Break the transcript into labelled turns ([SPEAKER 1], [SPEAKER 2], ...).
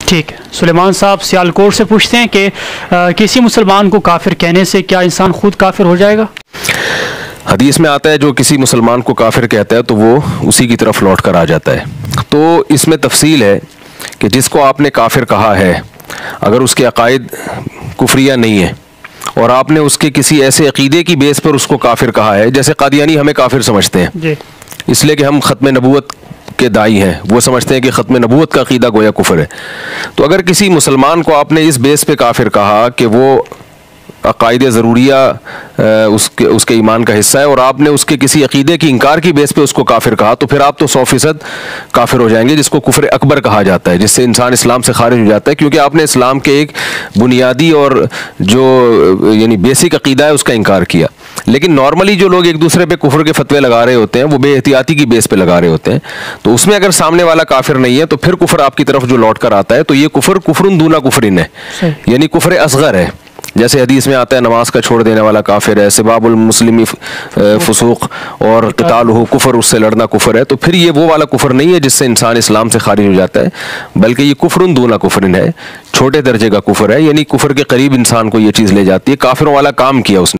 [SPEAKER 1] ठीक है, सुलेमान साहब सियालकोट से पूछते हैं कि किसी मुसलमान को काफिर कहने से क्या इंसान खुद काफिर हो जाएगा?
[SPEAKER 2] हदीस में आता है जो किसी मुसलमान को काफिर कहता है तो वो उसी की तरफ लौट कर आ जाता है। तो इसमें तफसील है कि जिसको आपने काफिर कहा है, अगर उसके अकायद कुफरिया नहीं है और आपने उसके किसी ऐसे अकीदे की बेस पर उसको काफिर कहा है, जैसे कादियानी हमें काफिर समझते हैं इसलिए कि हम ख़त्म नबूवत के दाई हैं, वो समझते हैं कि ख़त्म नबूवत का अकीदा गोया कुफर है। तो अगर किसी मुसलमान को आपने इस बेस पे काफिर कहा कि वो अकायद ज़रूरिया उसके ईमान का हिस्सा है और आपने उसके किसी अकीदे की इनकार की बेस पे उसको काफिर कहा, तो फिर आप तो 100% काफिर हो जाएंगे, जिसको कुफर अकबर कहा जाता है, जिससे इंसान इस्लाम से खारिज हो जाता है, क्योंकि आपने इस्लाम के एक बुनियादी और जो यानी बेसिक अकीदा है उसका इनकार किया। लेकिन नॉर्मली जो लोग एक दूसरे पे कुफर के फतवे लगा रहे होते हैं वो बेहतियाती की बेस पे लगा रहे होते हैं, तो उसमें अगर सामने वाला काफिर नहीं है तो फिर कुफर आपकी तरफ जो लौट कर आता है तो ये कुफर कुफरुन दूना कुफरिन है, यानी कुफर असगर है। जैसे हदीस में आता है नमाज का छोड़ देने वाला काफिर है, सिबाबुल मुस्लिमी फुसूक और क़ितालुहु कुफर, उससे लड़ना कुफर है। तो फिर ये वो वाला कुफर नहीं है जिससे इंसान इस्लाम से खारिज हो जाता है, बल्कि ये कुफरुन दूना कुफरिन है, छोटे दर्जे का कुफर है, यानी कुफर के करीब इंसान को ये चीज़ ले जाती है, काफिरों वाला काम किया उसने।